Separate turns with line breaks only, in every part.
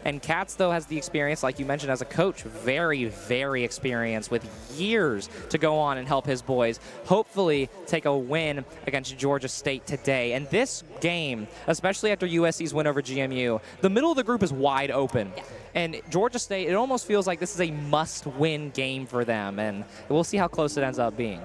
And Katz, though, has the experience, like you mentioned, as a coach, very, very experienced with years to go on and help his boys hopefully take a win against Georgia State today. And this game, especially after USC's win over GMU, the middle of the group is wide open.
Yeah.
And Georgia State, it almost feels like this is a must-win game for them, and we'll see how close it ends up being.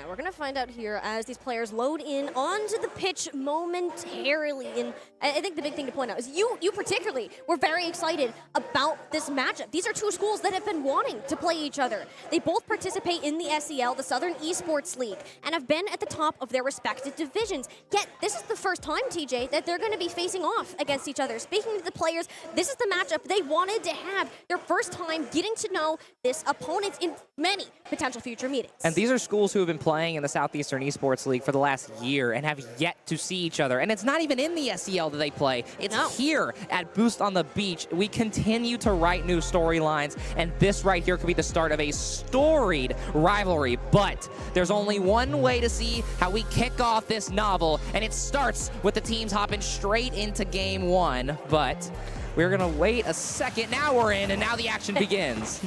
And we're going to find out here as these players load in onto the pitch momentarily. And I think the big thing to point out is you particularly were very excited about this matchup. These are two schools that have been wanting to play each other. They both participate in the SEL, the Southern Esports League, and have been at the top of their respective divisions. Yet, this is the first time, TJ, that they're going to be facing off against each other. Speaking to the players, this is the matchup they wanted to have, their first time getting to know this opponent in many potential future meetings.
And these are schools who have been playing in the Southeastern Esports League for the last year and have yet to see each other. And it's not even in the SEL that they play. It's here at Boost on the Beach. We continue to write new storylines, and this right here could be the start of a storied rivalry. But there's only one way to see how we kick off this novel, and it starts with the teams hopping straight into game one. But we're going to wait a second. Now we're in, and now the action begins.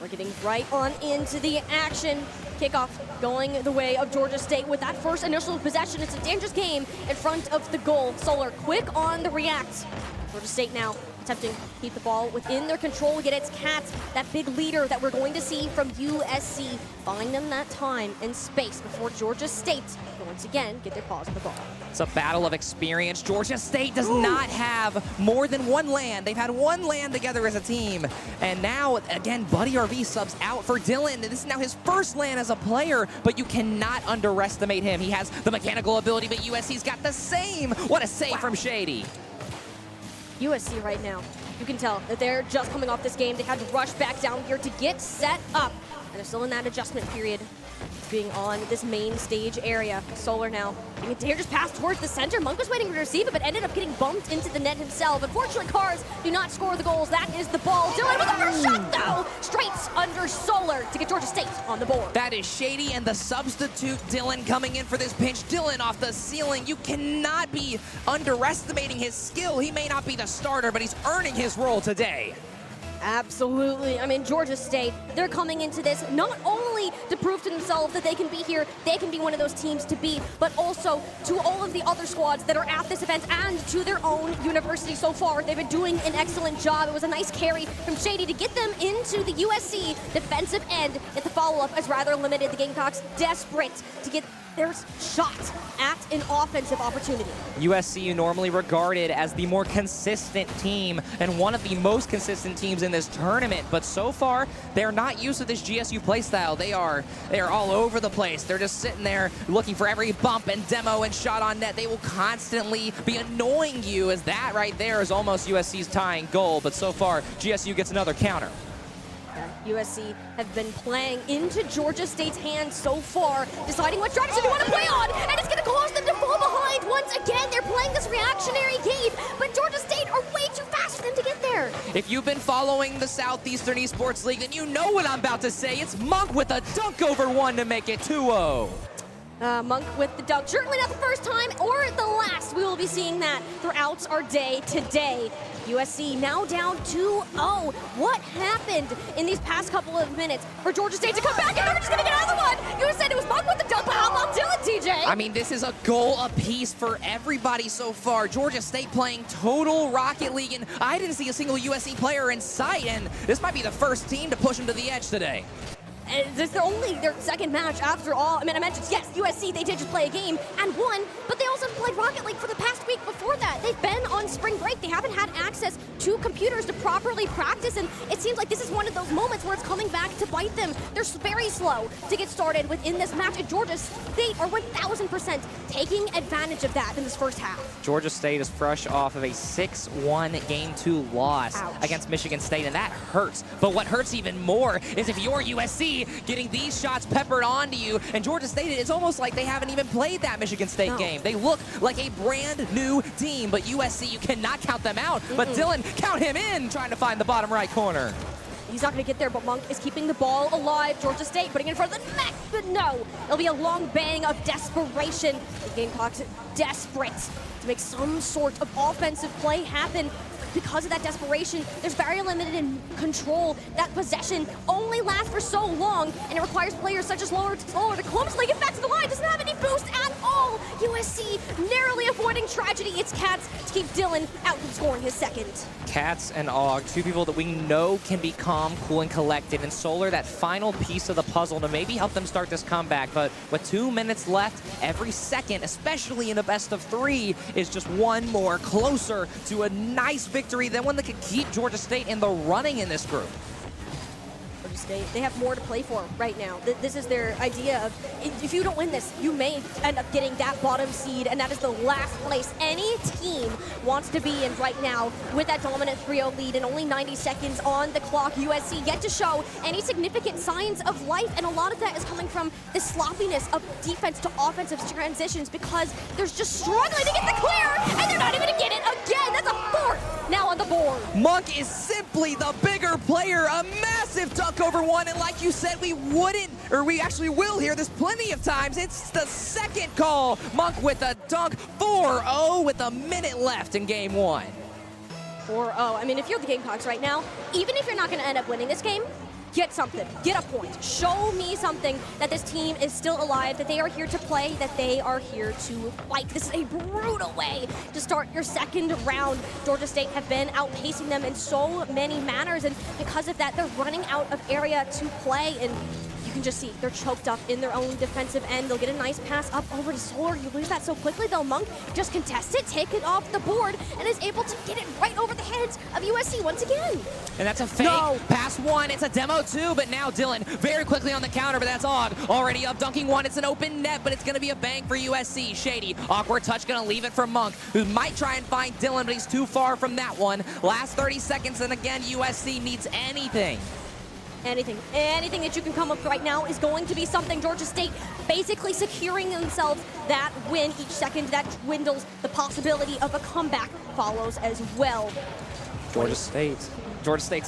We're getting right on into the action. Kickoff going the way of Georgia State with that first initial possession. It's a dangerous game in front of the goal. Solar quick on the react. Georgia State now attempting to keep the ball within their control, yet it's Katz, that big leader that we're going to see from USC, find them that time and space before Georgia State once again get their paws on the ball.
It's a battle of experience. Georgia State does not have more than one LAN. They've had one LAN together as a team. And now, again, Buddy RV subs out for Dylan. This is now his first LAN as a player, but you cannot underestimate him. He has the mechanical ability, but USC's got the same. What a save from Shady.
USC right now, you can tell that they're just coming off this game. They had to rush back down here to get set up. And they're still in that adjustment period, being on this main stage area. Solar now, here just passed towards the center. Monk was waiting to receive it, but ended up getting bumped into the net himself. Unfortunately, Cars do not score the goals. That is the ball. Dylan with the first shot, though, straight under Solar to get Georgia State on the board.
That is Shady and the substitute Dylan coming in for this pinch. Dylan off the ceiling. You cannot be underestimating his skill. He may not be the starter, but he's earning his role today.
Absolutely. I mean, Georgia State, they're coming into this not only to prove to themselves that they can be here, they can be one of those teams to beat, but also to all of the other squads that are at this event and to their own university so far. They've been doing an excellent job. It was a nice carry from Shady to get them into the USC defensive end. Yet the follow-up is rather limited. The Gamecocks desperate to get their shot at an offensive opportunity.
USC normally regarded as the more consistent team and one of the most consistent teams in this tournament, but so far they're not used to this GSU playstyle. They are all over the place. They're just sitting there looking for every bump and demo and shot on net. They will constantly be annoying you, as that right there is almost USC's tying goal, but so far GSU gets another counter.
USC have been playing into Georgia State's hands so far, deciding what strategy they want to play on, and it's going to cause them to fall behind once again. They're playing this reactionary game, but Georgia State are way too fast for them to get there.
If you've been following the Southeastern Esports League, then you know what I'm about to say. It's Monk with a dunk over one to make it 2-0.
Monk with the dunk. Certainly not the first time or the last. We will be seeing that throughout our day today. USC now down 2-0. What happened in these past couple of minutes for Georgia State to come back, and they're just going to get another one? You said it was Monk with the dunk, but how about Dylan, TJ?
I mean, this is a goal apiece for everybody so far. Georgia State playing total Rocket League, and I didn't see a single USC player in sight, and this might be the first team to push them to the edge today.
And this is only their second match after all. I mean, I mentioned, yes, USC, they did just play a game and won, but they also played Rocket League for the past week before that. They've been on spring break. They haven't had access to computers to properly practice, and it seems like this is one of those moments where it's coming back to bite them. They're very slow to get started within this match, and Georgia State are 1,000% taking advantage of that in this first half.
Georgia State is fresh off of a 6-1 Game 2 loss against Michigan State, and that hurts. But what hurts even more is if you're USC getting these shots peppered onto you, and Georgia State, it's almost like they haven't even played that Michigan State game. They look like a brand new team, but USC, you cannot count them out. But Dylan, count him in, trying to find the bottom right corner.
He's not going to get there, but Monk is keeping the ball alive. Georgia State putting it in front of the net, but no. It'll be a long bang of desperation. The Gamecocks desperate to make some sort of offensive play happen. because of that desperation, there's very limited in control. That possession only lasts for so long, and it requires players such as Solar to clumsily get back to the line. Doesn't have any boost at all. USC narrowly avoiding tragedy. It's Cats to keep Dylan out from scoring his second.
Cats and Og, two people that we know can be calm, cool, and collected. And Solar, that final piece of the puzzle to maybe help them start this comeback. But with 2 minutes left, every second, especially in a best of 3, is just one more closer to a nice victory than one that could keep Georgia State in the running in this group.
They have more to play for right now. This is their idea of, if you don't win this, you may end up getting that bottom seed, and that is the last place any team wants to be in right now with that dominant 3-0 lead and only 90 seconds on the clock. USC yet to show any significant signs of life, and a lot of that is coming from the sloppiness of defense to offensive transitions because they're just struggling to get the clear, and they're not even going to get it again. That's a 4th now on the board.
Monk is simply the bigger player. A massive dunk over one, and like you said, we actually will hear this plenty of times. It's the second call. Monk with a dunk, 4-0 with a minute left in game 1.
4-0. I mean, if you're the Gamecocks right now, even if you're not going to end up winning this game, get something. Get a point. Show me something that this team is still alive, that they are here to play, that they are here to fight. This is a brutal way to start your second round. Georgia State have been outpacing them in so many manners, and because of that, they're running out of area to play, and you can just see they're choked up in their own defensive end. They'll get a nice pass up over to Solar. You lose that so quickly, though. Monk just contests it, take it off the board, and is able to get it right over the heads of USC once again.
And that's a fake.
No.
Pass 1, it's a demo 2, but now Dylan very quickly on the counter, but that's Og already up dunking 1. It's an open net, but it's going to be a bang for USC. Shady, awkward touch, going to leave it for Monk, who might try and find Dylan, but he's too far from that one. Last 30 seconds, and again, USC needs anything.
Anything that you can come up with right now is going to be something. Georgia State basically securing themselves that win. Each second that dwindles, the possibility of a comeback follows as well.
Georgia State's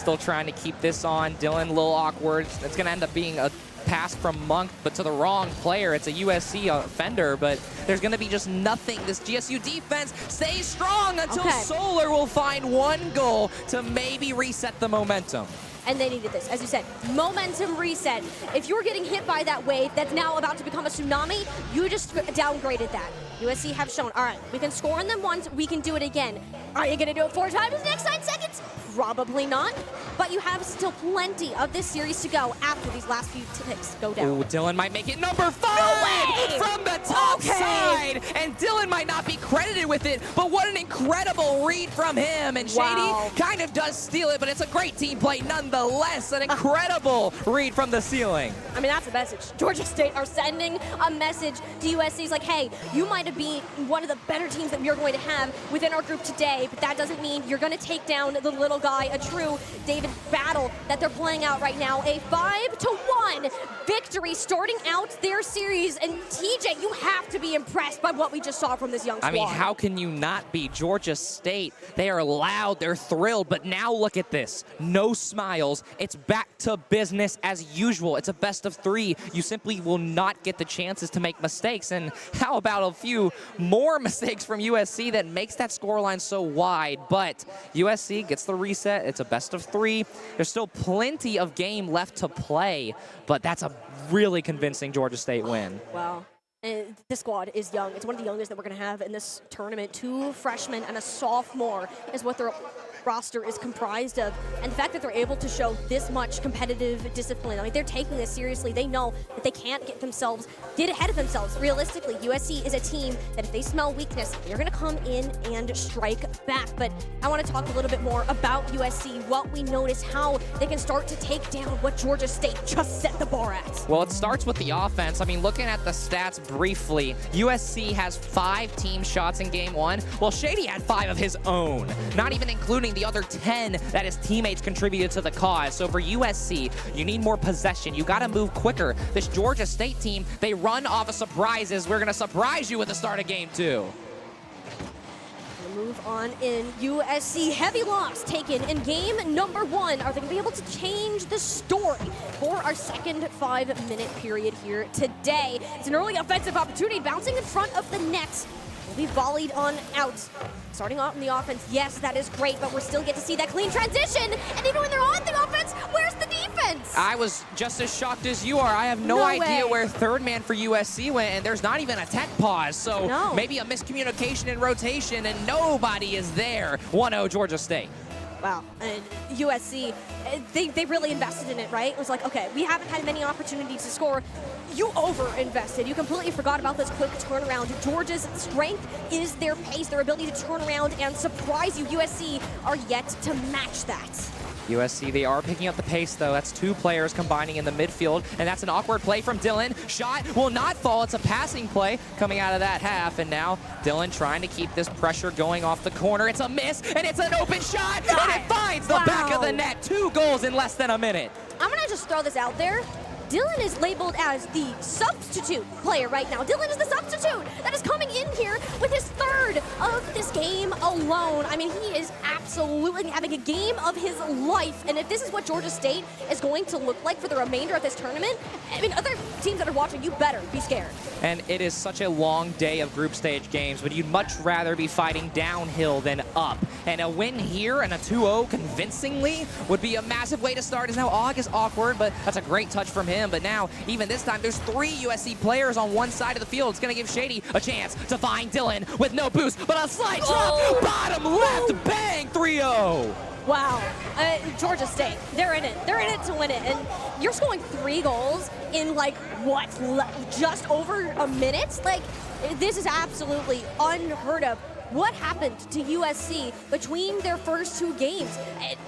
still trying to keep this on. Dylan, a little awkward. It's going to end up being a pass from Monk, but to the wrong player. It's a USC offender, but there's going to be just nothing. This GSU defense stays strong until Solar will find one goal to maybe reset the momentum.
And they needed this, as you said, momentum reset. If you're getting hit by that wave that's now about to become a tsunami, you just downgraded that. USC have shown, all right, we can score on them once, we can do it again. Are you gonna do it 4 times in the next 9 seconds? Probably not, but you have still plenty of this series to go after these last few ticks go down.
Ooh, Dylan might make it number 5 from the top side, and Dylan might not be credited with it, but what an incredible read from him, and Shady kind of does steal it, but it's a great team play nonetheless. An incredible read from the ceiling.
I mean, that's a message. Georgia State are sending a message to USC's like, hey, you might have been one of the better teams that we are going to have within our group today, but that doesn't mean you're going to take down the little guy. A true David battle that they're playing out right now. A 5-1 victory starting out their series. And TJ, you have to be impressed by what we just saw from this young squad.
I mean, how can you not be? Georgia State, they are loud, they're thrilled, but now look at this. No smiles. It's back to business as usual. It's a best of 3. You simply will not get the chances to make mistakes. And how about a few more mistakes from USC that makes that scoreline so wide? But USC gets the reset. It's a best of 3. There's still plenty of game left to play, but that's a really convincing Georgia State win.
Wow. And this squad is young. It's one of the youngest that we're going to have in this tournament. 2 freshmen and a sophomore is what their roster is comprised of. And the fact that they're able to show this much competitive discipline, I mean, they're taking this seriously. They know that they can't get ahead of themselves. Realistically, USC is a team that if they smell weakness, they're going to come in and strike back. But I want to talk a little bit more about USC, what we notice, how they can start to take down what Georgia State just set the bar at.
Well, it starts with the offense. I mean, looking at the stats briefly, USC has 5 team shots in game 1. Well, Shady had 5 of his own, not even including the other 10 that his teammates contributed to the cause. So for USC, you need more possession. You got to move quicker. This Georgia State team, they run off of surprises. We're going to surprise you at the start of game 2.
Move on in. USC heavy loss taken in game number 1. Are they going to be able to change the story for our second 5-minute period here today? It's an early offensive opportunity bouncing in front of the net. will be volleyed on out. Starting off in the offense, yes, that is great, but we're still get to see that clean transition. And even when they're on the offense, where's the defense?
I was just as shocked as you are. I have no idea where third man for USC went, and there's not even a tech pause. So maybe a miscommunication in rotation, and nobody is there. 1-0 Georgia State.
Wow, and USC, they really invested in it, right? It was like, okay, we haven't had many opportunities to score. You over-invested. You completely forgot about this quick turnaround. Georgia's strength is their pace, their ability to turn around and surprise you. USC are yet to match that.
USC, they are picking up the pace, though. That's two players combining in the midfield, and that's an awkward play from Dylan. Shot will not fall. It's a passing play coming out of that half, and now Dylan trying to keep this pressure going off the corner. It's a miss, and it's an open shot, and it finds the back of the net. 2 goals in less than a minute.
I'm going to just throw this out there. Dylan is labeled as the substitute player right now. Dylan is the substitute that is coming in here with his 3rd of this game alone. I mean, he is absolutely having a game of his life. And if this is what Georgia State is going to look like for the remainder of this tournament, I mean, other teams that are watching, you better be scared.
And it is such a long day of group stage games, but you'd much rather be fighting downhill than up. And a win here and a 2-0 convincingly would be a massive way to start. As now Og is awkward, but that's a great touch from him. But now, even this time, there's 3 USC players on one side of the field. It's going to give Shady a chance to find Dylan with no boost, but a slight drop, bottom left, bang, 3-0.
Wow. Georgia State, they're in it. They're in it to win it. And you're scoring 3 goals in, like, what, just over a minute? Like, this is absolutely unheard of. What happened to USC between their first 2 games?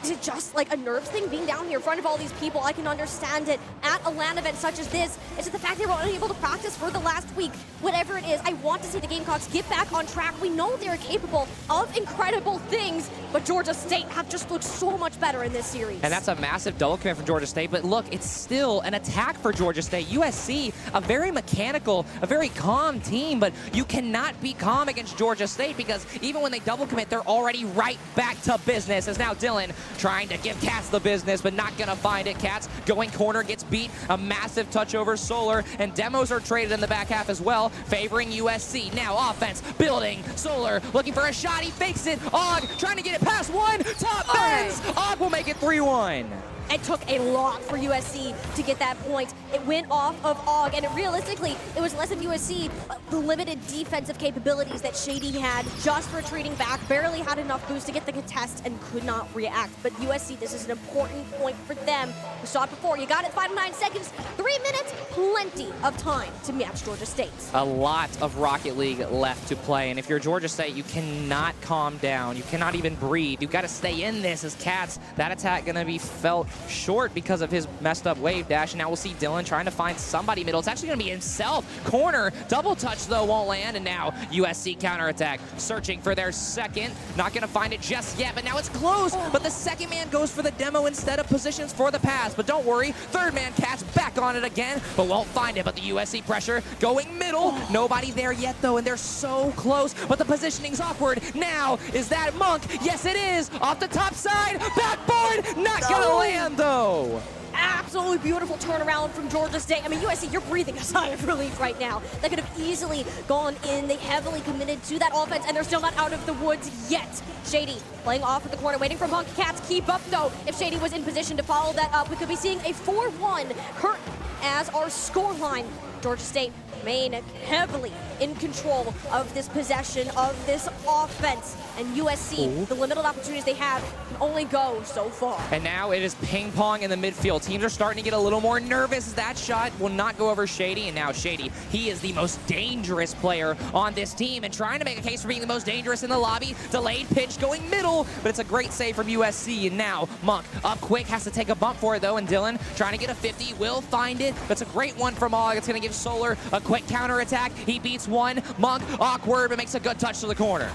Is it just like a nerves thing being down here in front of all these people? I can understand it. At a LAN event such as this, is it the fact they were unable to practice for the last week? Whatever it is, I want to see the Gamecocks get back on track. We know they're capable of incredible things, but Georgia State have just looked so much better in this series.
And that's a massive double commit from Georgia State, but look, it's still an attack for Georgia State. USC, a very mechanical, a very calm team, but you cannot be calm against Georgia State because even when they double commit, they're already right back to business. As now Dylan trying to give Katz the business, but not gonna find it. Katz going corner, gets beat. A massive touch over Solar, and demos are traded in the back half as well, favoring USC. Now offense, building. Solar looking for a shot, he fakes it. Og trying to get it past one, top bends. Og will make it 3-1.
It took a lot for USC to get that point. It went off of Og, and realistically, it was less of USC, the limited defensive capabilities that Shady had, just retreating back, barely had enough boost to get the contest and could not react. But USC, this is an important point for them. We saw it before. You got it, final 9 seconds, 3 minutes, plenty of time to match Georgia State.
A lot of Rocket League left to play, and if you're Georgia State, you cannot calm down. You cannot even breathe. You've got to stay in this as Katz. That attack going to be felt short because of his messed up wave dash. And now we'll see Dylan trying to find somebody middle. It's actually going to be himself. Corner, double touch though, won't land. And now USC counterattack, searching for their second. Not going to find it just yet, but now it's close. But the second man goes for the demo instead of positions for the pass. But don't worry, third man Katz back on it again, but won't find it. But the USC pressure going middle. Nobody there yet though, and they're so close, but the positioning's awkward. Now, is that Monk? Yes, it is. Off the top side, backboard, not gonna land though.
Absolutely beautiful turnaround from Georgia State. I mean, USC, you're breathing a sigh of relief right now. They could have easily gone in. They heavily committed to that offense, and they're still not out of the woods yet. Shady playing off at the corner, waiting for Monk. Katz keep up, though. If Shady was in position to follow that up, we could be seeing a 4-1 current as our scoreline. Georgia State remain heavily in control of this possession, of this offense. And USC, the limited opportunities they have, can only go so far.
And now it is ping pong in the midfield. Teams are starting to get a little more nervous. That shot will not go over Shady. And now Shady, he is the most dangerous player on this team and trying to make a case for being the most dangerous in the lobby. Delayed pitch going middle, but it's a great save from USC. And now Monk up quick, has to take a bump for it though. And Dylan trying to get a 50, will find it. That's a great one from Og. It's going to give Solar a quick counter attack. He beats one. Monk awkward, but makes a good touch to the corner.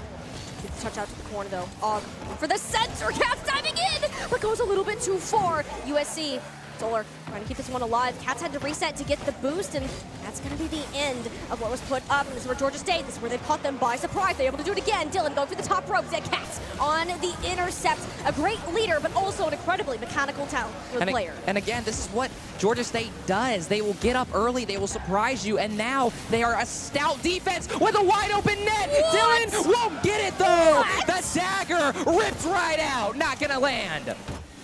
Touch out to the corner though. Og for the center, Katz diving in, but goes a little bit too far. USC Solar trying to keep this one alive. Cats had to reset to get the boost, and that's going to be the end of what was put up. And this is where Georgia State, this is where they caught them by surprise. They're able to do it again. Dylan going for the top rope. Zed Cats on the intercept. A great leader, but also an incredibly mechanical player.
And again, this is what Georgia State does. They will get up early. They will surprise you. And now they are a stout defense with a wide open net.
What?
Dylan won't get it, though.
What?
The dagger rips right out. Not going to land.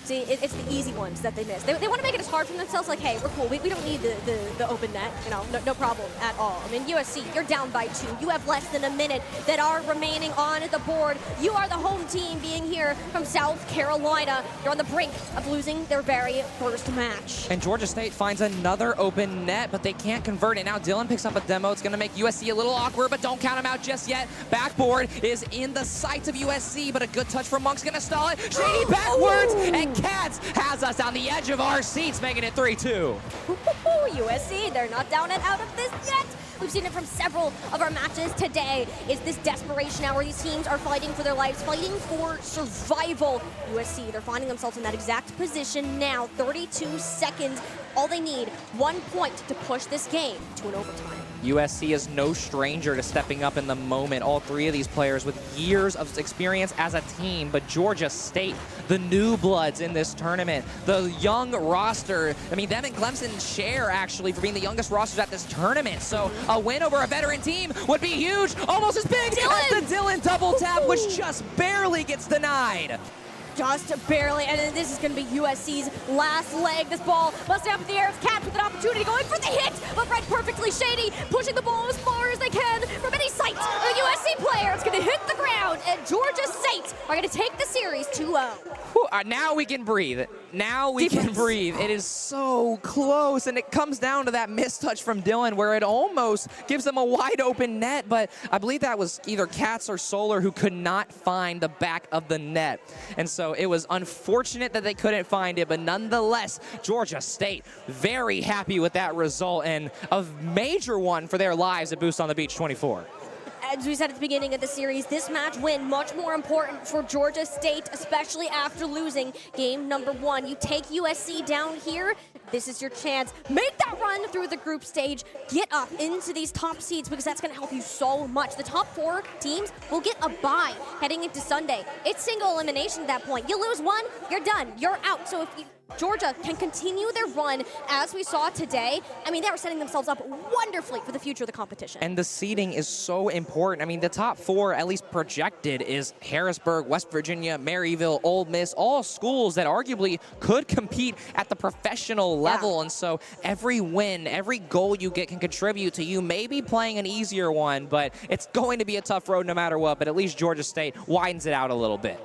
See, it's the easy ones that they miss. They want to make it as hard for themselves, like, hey, we're cool. We don't need the open net, you know, no problem at all. I mean, USC, you're down by 2. You have less than a minute that are remaining on the board. You are the home team being here from South Carolina. You're on the brink of losing their very first match.
And Georgia State finds another open net, but they can't convert it. Now Dylan picks up a demo. It's going to make USC a little awkward, but don't count him out just yet. Backboard is in the sights of USC, but a good touch from Monk's going to stall it. Shady backwards, and Cats has us on the edge of our seats, making it 3-2.
USC, they're not down and out of this yet. We've seen it from several of our matches today. Is this desperation now where these teams are fighting for their lives, fighting for survival? USC, they're finding themselves in that exact position now. 32 seconds. All they need, 1 point to push this game to an overtime.
USC is no stranger to stepping up in the moment. All 3 of these players with years of experience as a team, but Georgia State, the new bloods in this tournament, the young roster. I mean, them and Clemson share actually for being the youngest rosters at this tournament. So a win over a veteran team would be huge, almost as big as the Dylan double tap, which just barely gets denied.
Just barely, and this is going to be USC's last leg. This ball busted up in the air. It's Cats with an opportunity going for the hit, but right perfectly. Shady pushing the ball as far as they can from any sight. The USC player, it's going to hit the ground, and Georgia State are going to take the series 2-0.
Now we can breathe. Now we can breathe. It is so close, and it comes down to that mistouch from Dylan where it almost gives them a wide open net, but I believe that was either Cats or Solar who could not find the back of the net. And so it was unfortunate that they couldn't find it, but nonetheless, Georgia State very happy with that result and a major one for their lives at Boost on the Beach 24.
As we said at the beginning of the series, this match win much more important for Georgia State, especially after losing game number 1. You take USC down here, this is your chance. Make that run through the group stage. Get up into these top seeds because that's going to help you so much. The top 4 teams will get a bye heading into Sunday. It's single elimination at that point. You lose one, you're done. You're out. So if Georgia can continue their run as we saw today, I mean, they are setting themselves up wonderfully for the future of the competition.
And the seeding is so important. I mean, the top 4, at least projected, is Harrisburg, West Virginia, Maryville, Ole Miss, all schools that arguably could compete at the professional level. And so every win, every goal you get can contribute to you maybe playing an easier one, but it's going to be a tough road no matter what. But at least Georgia State widens it out a little bit.